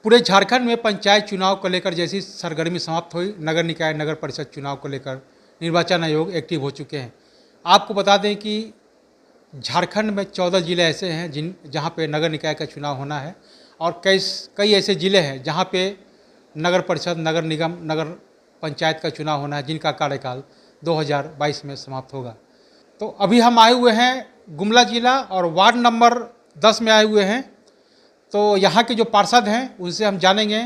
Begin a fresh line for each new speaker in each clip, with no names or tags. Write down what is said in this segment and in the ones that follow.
पूरे झारखंड में पंचायत चुनाव को लेकर जैसी सरगर्मी समाप्त हुई, नगर निकाय नगर परिषद चुनाव को लेकर निर्वाचन आयोग एक्टिव हो चुके हैं। आपको बता दें कि झारखंड में 14 ज़िले ऐसे हैं जहां पे नगर निकाय का चुनाव होना है और कई ऐसे ज़िले हैं जहां पे नगर परिषद, नगर निगम, नगर पंचायत का चुनाव होना है, जिनका कार्यकाल 2022 में समाप्त होगा। तो अभी हम आए हुए हैं गुमला जिला और वार्ड नंबर 10 में आए हुए हैं। तो यहाँ के जो पार्षद हैं उनसे हम जानेंगे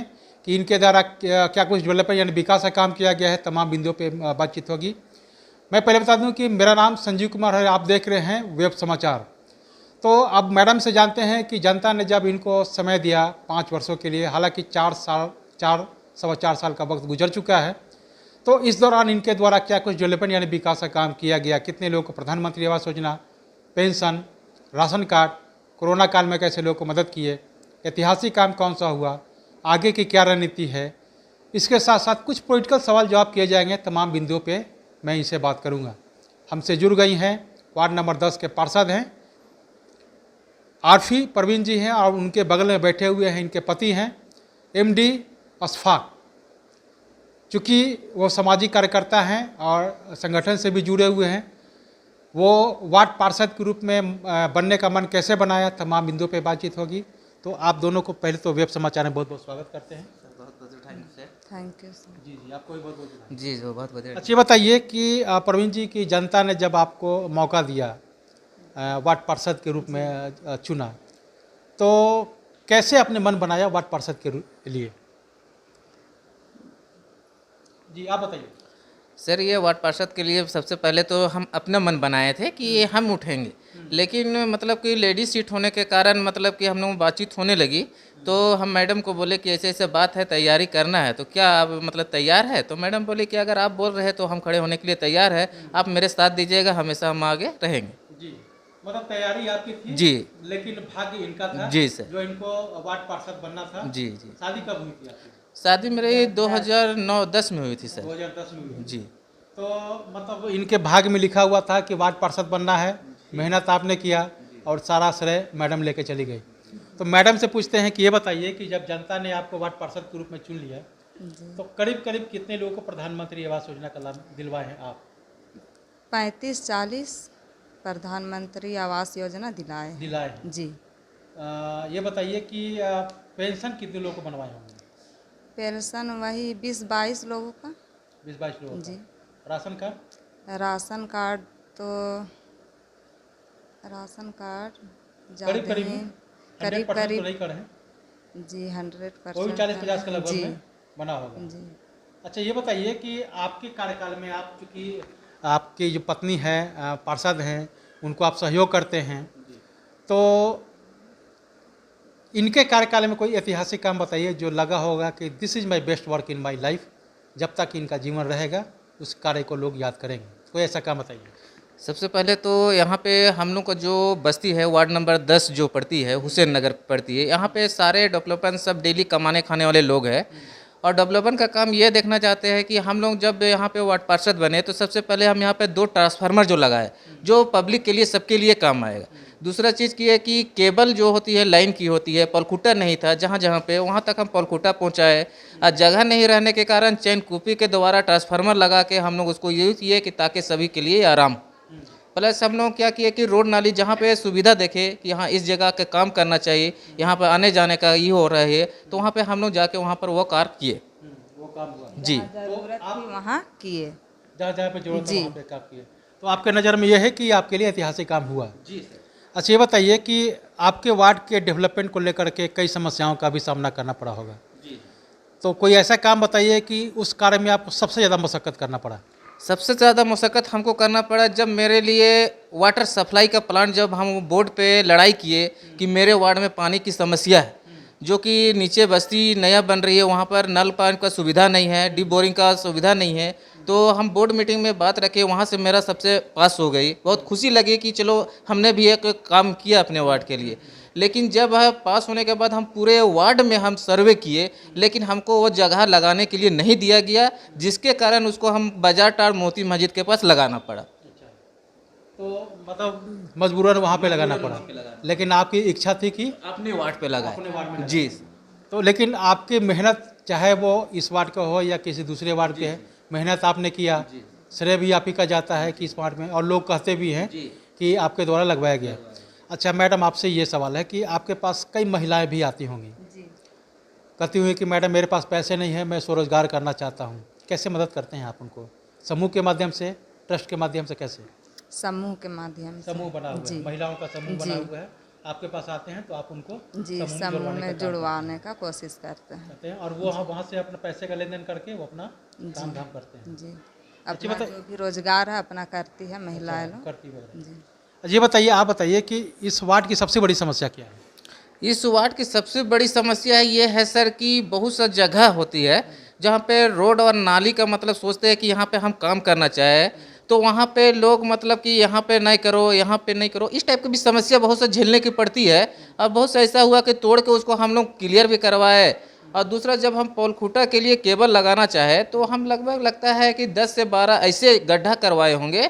कि इनके द्वारा क्या कुछ डेवलपमेंट यानी विकास का काम किया गया है। तमाम बिंदुओं पे बातचीत होगी। मैं पहले बता दूं कि मेरा नाम संजीव कुमार है, आप देख रहे हैं वेब समाचार। तो अब मैडम से जानते हैं कि जनता ने जब इनको समय दिया 5 वर्षों के लिए, हालांकि 4 साल का वक्त गुजर चुका है, तो इस दौरान इनके द्वारा क्या कुछ डेवलपमेंट यानी विकास का काम किया गया, कितने लोगों को प्रधानमंत्री Awas Yojana, pension, ration card, corona काल में कैसे लोगों को मदद किए, ऐतिहासिक काम कौन सा हुआ, आगे की क्या रणनीति है, इसके साथ साथ कुछ पॉलिटिकल सवाल जवाब किए जाएंगे। तमाम बिंदुओं पे मैं इनसे बात करूंगा। हमसे जुड़ गई हैं वार्ड नंबर 10 के पार्षद हैं आरफी परवीन जी हैं और उनके बगल में बैठे हुए हैं इनके पति हैं एमडी अशफाक। चूँकि वो सामाजिक कार्यकर्ता हैं और संगठन से भी जुड़े हुए हैं, वो वार्ड पार्षद के रूप में बनने का मन कैसे बनाया, तमाम बिंदुओं पे बातचीत होगी। तो आप दोनों को पहले तो वेब समाचार में बहुत बहुत स्वागत करते हैं।
Thank you sir.
जी आपको भी बहुत बहुत
जी जो बहुत बहुत
अच्छा, बताइए कि प्रवीण जी की जनता ने जब आपको मौका दिया वार्ड पार्षद के रूप में चुना, तो कैसे आपने मन बनाया वार्ड पार्षद के लिए? जी आप बताइए।
सर, ये वार्ड पार्षद के लिए सबसे पहले तो हम अपना मन बनाए थे कि हम उठेंगे, लेकिन मतलब कि लेडीज सीट होने के कारण मतलब कि हम लोग बातचीत होने लगी, तो हम मैडम को बोले कि ऐसे ऐसे बात है, तैयारी करना है, तो क्या आप मतलब तैयार है? तो मैडम बोले कि अगर आप बोल रहे हैं तो हम खड़े होने के लिए तैयार है, आप मेरे साथ दीजिएगा, हमेशा हम आगे रहेंगे।
जी मतलब तैयारी आपकी थी
जी,
लेकिन भाग्य इनका था।
जी सर,
जो इनको वार्ड पार्षद बनना था।
जी जी।
शादी कब हुई थी आपकी?
शादी मेरी 2009-10 में हुई थी सर।
2010 में हुई थी।
जी।
तो मतलब इनके भाग्य में लिखा हुआ था कि वार्ड पार्षद बनना है, मेहनत आपने किया और सारा श्रेय मैडम लेके चली गई। तो मैडम से पूछते हैं कि ये बताइए कि जब जनता ने आपको वार्ड पार्षद के रूप में चुन लिया, तो करीब करीब कितने लोगों को प्रधानमंत्री आवास योजना का लाभ दिलवाए हैं आप?
35-40 प्रधानमंत्री आवास योजना दिलाए
हैं।
जी।
ये बताइए कि पेंशन कितने लोगों को बनवाए होंगे?
पेंशन वही 20-22 लोगों का।
20-22 लोगों
जी।
का। Ration card?
राशन कार्ड तो
करीब करीब
करीब
तो
करीब
नहीं करे हैं।
जी 100%।
कोई 40-50 के लगभग
जी
में बना होगा।
जी।
अच्छा, ये बताइए कि आपके कार्यकाल में आप, चूँकि आपकी जो पत्नी है पार्षद हैं, उनको आप सहयोग करते हैं, तो इनके कार्यकाल में कोई ऐतिहासिक काम बताइए जो लगा होगा कि this is my best work in my life, जब तक इनका जीवन रहेगा उस कार्य को लोग याद करेंगे। कोई ऐसा काम बताइए।
सबसे पहले तो यहाँ पे हम लोग को जो बस्ती है वार्ड नंबर 10 जो पड़ती है, हुसैन नगर पड़ती है, यहाँ पे सारे डेवलपमेंट सब डेली कमाने खाने वाले लोग हैं और डेवलपमेंट का काम ये देखना चाहते हैं कि हम लोग जब यहाँ पे वार्ड पार्षद बने तो सबसे पहले हम यहाँ पे 2 ट्रांसफार्मर जो लगाए जो पब्लिक के लिए, सबके लिए काम आएगा। दूसरा चीज़ की है कि केबल जो होती है लाइन की होती है, पलखुटा नहीं था, जहाँ जहाँ पे वहाँ तक हम पलखुटा पहुँचाए। और जगह नहीं रहने के कारण चैन कूपी के द्वारा ट्रांसफार्मर लगा के हम लोग उसको यूज़ किए कि ताकि सभी के लिए आराम। प्लस हम लोग क्या किए कि रोड नाली जहाँ पे सुविधा देखे कि हाँ इस जगह का काम करना चाहिए, यहाँ पर आने जाने का ये हो रहा है, तो वहाँ पे हम लोग जाके वहाँ पर वो कार्य किए।
वो काम हुआ
जी।
जरूरत थी वहाँ किए।
जहाँ जहाँ पे जरूरत है
जी।
वहाँ पे काम किए। तो आपके नज़र में यह है कि आपके लिए ऐतिहासिक काम हुआ।
जी सर।
अच्छा, ये बताइए कि आपके वार्ड के डेवलपमेंट को लेकर के कई समस्याओं का भी सामना करना पड़ा होगा।
जी।
तो कोई ऐसा काम बताइए कि उस कार्य में आपको सबसे ज़्यादा मशक्कत करना पड़ा।
सबसे ज़्यादा मशक्क़त हमको करना पड़ा जब मेरे लिए वाटर सप्लाई का प्लांट, जब हम बोर्ड पे लड़ाई किए कि मेरे वार्ड में पानी की समस्या है, जो कि नीचे बस्ती नया बन रही है, वहाँ पर नल पानी का सुविधा नहीं है, डीप बोरिंग का सुविधा नहीं है, तो हम बोर्ड मीटिंग में बात रखे, वहाँ से मेरा सबसे पास हो गई। बहुत खुशी लगी कि चलो हमने भी एक काम किया अपने वार्ड के लिए। लेकिन जब पास होने के बाद हम पूरे वार्ड में हम सर्वे किए, लेकिन हमको वो जगह लगाने के लिए नहीं दिया गया, जिसके कारण उसको हम बाजार टार मोती मस्जिद के पास लगाना पड़ा।
तो मतलब मजबूरन वहाँ पे लगाना पड़ा, लेकिन आपकी इच्छा थी कि
अपने वार्ड पे लगाए।
अपने वार्ड में
जी।
तो लेकिन आपकी मेहनत, चाहे वो इस वार्ड का हो या किसी दूसरे वार्ड के है, मेहनत आपने किया, श्रेय भी आप ही का जाता है कि इस वार्ड में, और लोग कहते भी हैं कि आपके द्वारा लगवाया गया। अच्छा मैडम, आपसे ये सवाल है कि आपके पास कई महिलाएं भी आती होंगी,
जी।
कहती हुई कि मैडम मेरे पास पैसे नहीं है, मैं स्वरोजगार करना चाहता हूँ, कैसे मदद करते हैं आप उनको? समूह के माध्यम से, ट्रस्ट के माध्यम से, कैसे?
समूह के माध्यम से।
समूह बना हुआ है,
जी।
महिलाओं का समूह बना
जी।
हुआ है, आपके पास आते हैं तो आप उनको
जी,
समूह
समूह
जुड़वाने का
में
काम
जुड़वाने का कोशिश करते हैं।
करते हैं, और वो वहाँ से अपना पैसे का लेन देन करके वो अपना काम धाम करते हैं।
जी।
अच्छी
अपना
बात
जो भी रोजगार है अपना करती है महिलाएं लोग।
करती वगैरह।
जी।
ये बताइए, आप बताइए कि इस वार्ड की सबसे बड़ी समस्या क्या है?
इस वार्ड की सबसे बड़ी समस्या ये है सर कि बहुत सा जगह होती है जहाँ पे रोड और नाली का मतलब सोचते हैं कि यहाँ पे हम काम करना चाहे तो वहाँ पे लोग मतलब कि यहाँ पे नहीं करो, यहाँ पे नहीं करो, इस टाइप की भी समस्या बहुत सा झेलने की पड़ती है। और बहुत सा ऐसा हुआ कि तोड़ के उसको हम लोग क्लियर भी करवाए। और दूसरा, जब हम पोल खूटा के लिए केबल लगाना चाहे तो हम लगभग लगता है कि 10 से 12 ऐसे गड्ढा करवाए होंगे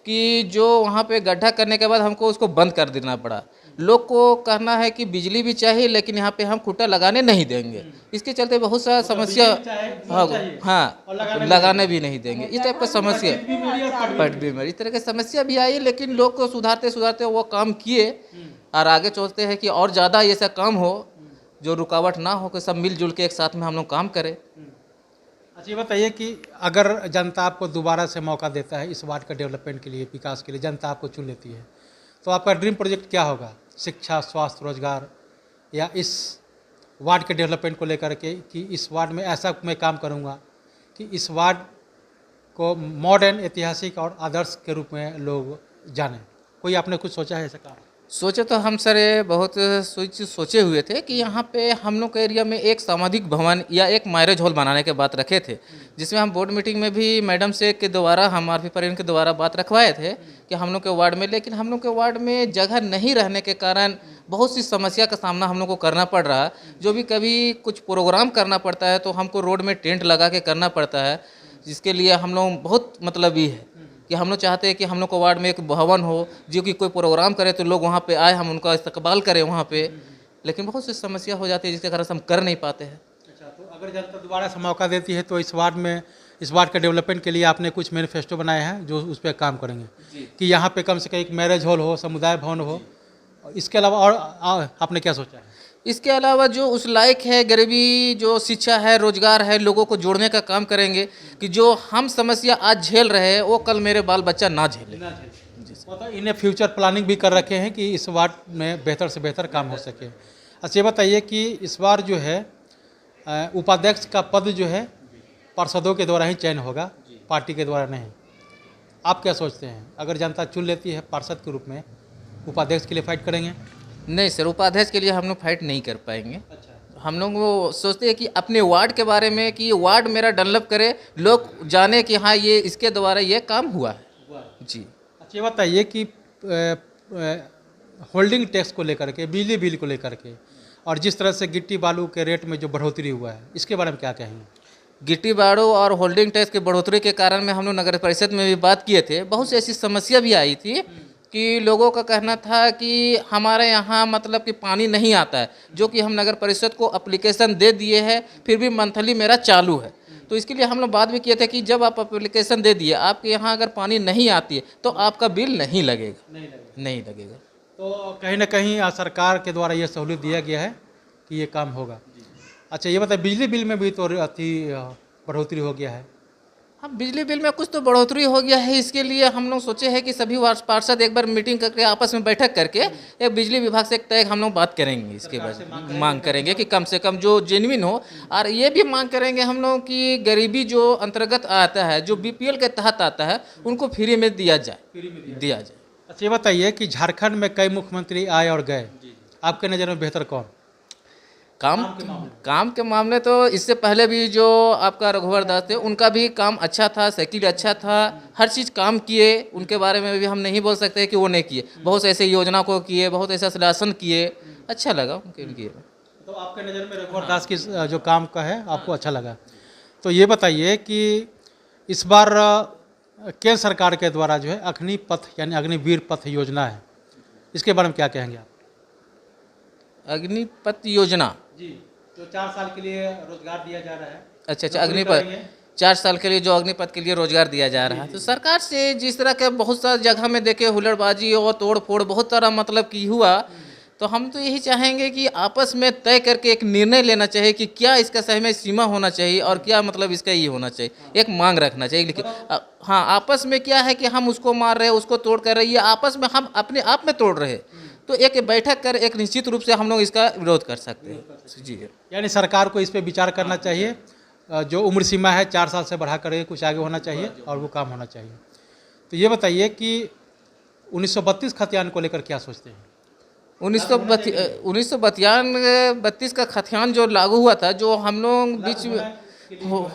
कि जो वहाँ पे गड्ढा करने के बाद हमको उसको बंद कर देना पड़ा। लोग को कहना है कि बिजली भी चाहिए लेकिन यहाँ पे हम खूटा लगाने नहीं देंगे। इसके चलते बहुत सा समस्या, हाँ लगाने भी नहीं देंगे, इस टाइप का समस्या, पट भी मरी, इस तरह की समस्या भी आई। लेकिन लोग को सुधारते सुधारते वो काम किए और आगे सोचते हैं कि और ज़्यादा ऐसा काम हो जो रुकावट ना हो, कि सब मिलजुल के एक साथ में हम लोग काम करें।
अच्छा ये बताइए कि अगर जनता आपको दोबारा से मौका देता है इस वार्ड का डेवलपमेंट के लिए, विकास के लिए, जनता आपको चुन लेती है, तो आपका ड्रीम प्रोजेक्ट क्या होगा? शिक्षा, स्वास्थ्य, रोजगार, या इस वार्ड के डेवलपमेंट को लेकर के कि इस वार्ड में ऐसा मैं काम करूंगा कि इस वार्ड को मॉडर्न, ऐतिहासिक और आदर्श के रूप में लोग जानें? कोई आपने कुछ सोचा है ऐसा काम?
सोचे तो हम सर ये बहुत सोचे हुए थे कि यहाँ पे हम लोग के एरिया में एक सामाजिक भवन या एक मैरिज हॉल बनाने के बात रखे थे, जिसमें हम बोर्ड मीटिंग में भी मैडम से के द्वारा, हम आरपी परिवहन के द्वारा बात रखवाए थे कि हम लोग के वार्ड में, लेकिन हम लोग के वार्ड में जगह नहीं रहने के कारण बहुत सी समस्या का सामना हम लोग को करना पड़ रहा है। जो भी कभी कुछ प्रोग्राम करना पड़ता है तो हमको रोड में टेंट लगा के करना पड़ता है, जिसके लिए हम लोग बहुत मतलबी है कि हम लोग चाहते हैं कि हम लोग को वार्ड में एक भवन हो, जो कि कोई प्रोग्राम करे तो लोग वहाँ पे आए, हम उनका इस्तकबाल करें वहाँ पे। लेकिन बहुत सी समस्या हो जाती है जिसके कारण से हम कर नहीं पाते हैं।
अच्छा, तो अगर जनता दोबारा से मौका देती है तो इस वार्ड के डेवलपमेंट के लिए आपने कुछ मैनिफेस्टो बनाए हैं जो उस पर काम करेंगे कि यहाँ पे कम से कम एक मैरिज हॉल हो, समुदाय भवन हो? इसके अलावा और आपने क्या सोचा है?
इसके अलावा जो उस लायक है, गरीबी, जो शिक्षा है, रोजगार है, लोगों को जोड़ने का काम करेंगे कि जो हम समस्या आज झेल रहे हैं वो कल मेरे बाल बच्चा ना झेले।
मतलब इन्हें फ्यूचर प्लानिंग भी कर रखे हैं कि इस वार्ड में बेहतर से बेहतर काम हो सके। अच्छा ये बताइए कि इस बार जो है उपाध्यक्ष का पद जो है पार्षदों के द्वारा ही चयन होगा, पार्टी के द्वारा नहीं। आप क्या सोचते हैं, अगर जनता चुन लेती है पार्षद के रूप में, उपाध्यक्ष के लिए फाइट करेंगे?
नहीं सर, उपाध्यक्ष के लिए हम लोग फाइट नहीं कर पाएंगे।
अच्छा,
हम लोग वो सोचते हैं कि अपने वार्ड के बारे में, कि वार्ड मेरा डेवलप करे, लोग जाने कि हाँ ये इसके द्वारा ये काम हुआ है। जी।
अच्छा ये बताइए कि होल्डिंग टैक्स को लेकर के, बिजली बिल को लेकर के, और जिस तरह से गिट्टी बालू के रेट में जो बढ़ोतरी हुआ है, इसके बारे में क्या कहेंगे?
गिट्टी बाड़ू और होल्डिंग टैक्स की बढ़ोतरी के कारण में हम लोग नगर परिषद में भी बात किए थे। बहुत सी ऐसी समस्या भी आई थी कि लोगों का कहना था कि हमारे यहाँ मतलब कि पानी नहीं आता है, जो कि हम नगर परिषद को एप्लीकेशन दे दिए हैं, फिर भी मंथली मेरा चालू है। तो इसके लिए हम लोग बात भी किए थे कि जब आप एप्लीकेशन दे दिए, आपके यहाँ अगर पानी नहीं आती है तो आपका बिल नहीं लगेगा, नहीं लगेगा।
तो कहीं ना कहीं सरकार के द्वारा ये सहूलियत दिया गया है कि ये काम होगा। अच्छा ये बताइए, बिजली बिल में भी तो अति बढ़ोतरी हो गया है?
हाँ, बिजली बिल में कुछ तो बढ़ोतरी हो गया है। इसके लिए हम लोग सोचे हैं कि सभी पार्षद एक बार मीटिंग करके आपस में बैठक करके एक बिजली विभाग से एक तय हम लोग बात करेंगे, इसके बाद मांग करेंगे कि कम से कम जो जेन्युइन हो। और ये भी मांग करेंगे हम लोग कि गरीबी जो अंतर्गत आता है, जो बीपीएल के तहत आता है, उनको फ्री में दिया जाए।
अच्छा ये बताइए कि झारखंड में कई मुख्यमंत्री आए और गए, आपके नज़र में बेहतर कौन?
काम के मामले तो इससे पहले भी जो आपका रघुवर दास थे, उनका भी काम अच्छा था, साइकिल अच्छा था, हर चीज़ काम किए। उनके बारे में भी हम नहीं बोल सकते कि वो नहीं किए। बहुत ऐसे योजना को किए, बहुत ऐसा शासन किए, अच्छा लगा उनके।
तो आपके नज़र में रघुवर दास की जो काम का है आपको अच्छा लगा। तो ये बताइए कि इस बार केंद्र सरकार के द्वारा जो है अग्निपथ यानी अग्निवीर पथ योजना है, इसके बारे में क्या कहेंगे आप?
अग्निपथ योजना,
जी, तो 4 साल के लिए रोजगार दिया जा रहा है।
अच्छा
नौकरी
अग्निपथ
करेंगे।
4 साल के लिए जो अग्निपथ के लिए रोजगार दिया जा रहा है, तो सरकार से जिस तरह के बहुत सारी जगह में देखे हुल्लड़बाजी और तोड़ फोड़ बहुत सारा मतलब की हुआ, तो हम तो यही चाहेंगे कि आपस में तय करके एक निर्णय लेना चाहिए कि क्या इसका सही में सीमा होना चाहिए और क्या मतलब इसका ये होना चाहिए, एक मांग रखना चाहिए। लेकिन हाँ, आपस में क्या है कि हम उसको मार रहे हैं, उसको तोड़ कर रहे हैं, ये आपस में हम अपने आप में तोड़ रहे हैं, तो एक बैठक कर एक निश्चित रूप से हम लोग इसका विरोध कर सकते हैं। जी
यानी सरकार को इस पे विचार करना चाहिए। जो उम्र सीमा है 4 साल से बढ़ा कर कुछ आगे होना चाहिए और वो काम होना चाहिए। तो ये बताइए कि 1932 खतियान को लेकर क्या सोचते हैं?
1932 का खतियान जो लागू हुआ था, जो हम लोग बीच में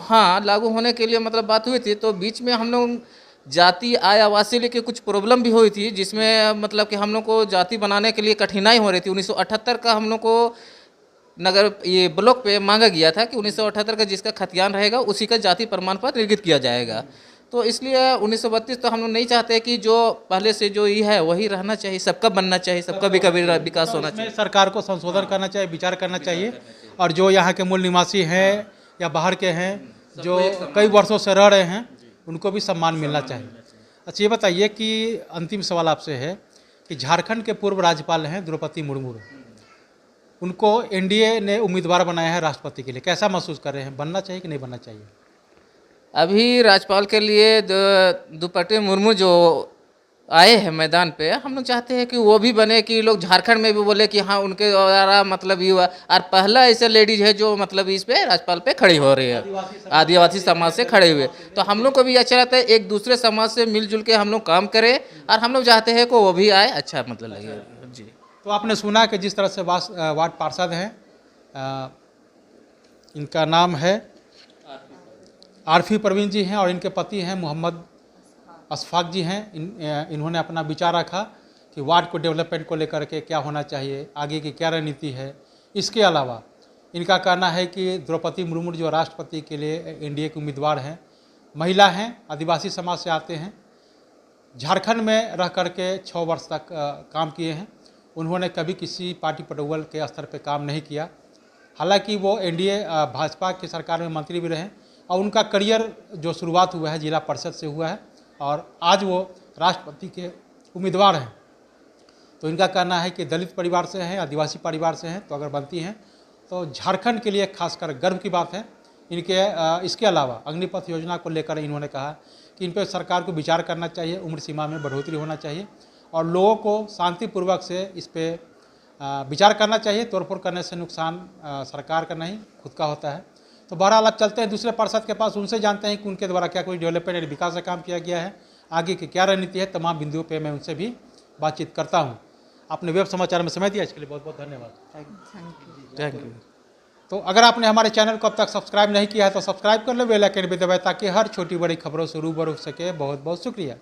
हाँ लागू होने के लिए मतलब बात हुई थी, तो बीच में हम लोग जाति आय आवासीय लेके कुछ प्रॉब्लम भी हुई थी, जिसमें मतलब कि हम लोग को जाति बनाने के लिए कठिनाई हो रही थी। 1978 का हम लोग को नगर ये ब्लॉक पे मांगा गया था कि 1978 का जिसका खतियान रहेगा उसी का जाति प्रमाण पत्र निर्गत किया जाएगा। तो इसलिए 1932 तो हम लोग नहीं चाहते कि जो पहले से जो ये है वही रहना चाहिए, सबका बनना चाहिए, सबका भी कभी विकास होना चाहिए।
इसमें सरकार को संशोधन करना चाहिए, विचार करना चाहिए, और जो यहाँ के मूल निवासी हैं या बाहर के हैं जो कई वर्षों से रह रहे हैं उनको भी सम्मान मिलना चाहिए। अच्छा, ये बताइए कि अंतिम सवाल आपसे है कि झारखंड के पूर्व राज्यपाल हैं द्रौपदी मुर्मू, उनको एनडीए ने उम्मीदवार बनाया है राष्ट्रपति के लिए, कैसा महसूस कर रहे हैं? बनना चाहिए कि नहीं बनना चाहिए?
अभी राज्यपाल के लिए द्रौपदी मुर्मू जो आए हैं मैदान पे, हम लोग चाहते हैं कि वो भी बने, कि लोग झारखंड में भी बोले कि हाँ उनके द्वारा मतलब ये हुआ। और पहला ऐसा लेडीज है जो मतलब इस पे राज्यपाल पे खड़ी हो रही है, आदिवासी समाज से खड़े हुए। तो हम लोग को भी अच्छा लगता है एक दूसरे समाज से मिलजुल के हम लोग काम करें, और हम लोग चाहते हैं कि वो भी आए, अच्छा मतलब लगे। जी,
तो आपने सुना कि जिस तरह से वार्ड पार्षद हैं, इनका नाम है आरफी परवीन जी हैं और इनके पति हैं मोहम्मद अशफाक जी हैं। इन्होंने अपना विचार रखा कि वार्ड को डेवलपमेंट को लेकर के क्या होना चाहिए, आगे की क्या रणनीति है। इसके अलावा इनका कहना है कि द्रौपदी मुर्मू जो राष्ट्रपति के लिए एनडीए के उम्मीदवार हैं, महिला हैं, आदिवासी समाज से आते हैं, झारखंड में रह करके 6 वर्ष तक काम किए हैं। उन्होंने कभी किसी पार्टी पटौवल के स्तर पर काम नहीं किया, हालांकि वो एनडीए भाजपा की सरकार में मंत्री भी रहे, और उनका करियर जो शुरुआत हुआ है जिला परिषद से हुआ है और आज वो राष्ट्रपति के उम्मीदवार हैं। तो इनका कहना है कि दलित परिवार से हैं, आदिवासी परिवार से हैं, तो अगर बनती हैं तो झारखंड के लिए खासकर गर्व की बात है। इसके अलावा अग्निपथ योजना को लेकर इन्होंने कहा कि इन पर सरकार को विचार करना चाहिए, उम्र सीमा में बढ़ोतरी होना चाहिए और लोगों को शांतिपूर्वक से इस पर विचार करना चाहिए। तोड़फोड़ करने से नुकसान सरकार का नहीं, खुद का होता है। तो बहरहाल अब चलते हैं दूसरे पार्षद के पास, उनसे जानते हैं कि उनके द्वारा क्या कोई डेवलपमेंट विकास का काम किया गया है, आगे की क्या रणनीति है। तमाम बिंदुओं पे मैं उनसे भी बातचीत करता हूं। आपने वेब समाचार में समय दिया, इसके लिए बहुत बहुत धन्यवाद।
Thank you.
तो अगर आपने हमारे चैनल को अब तक सब्सक्राइब नहीं किया है तो सब्सक्राइब कर लो, बेल आइकन भी दबाएं ताकि हर छोटी बड़ी खबरों से रूबरू हो सके। बहुत बहुत शुक्रिया।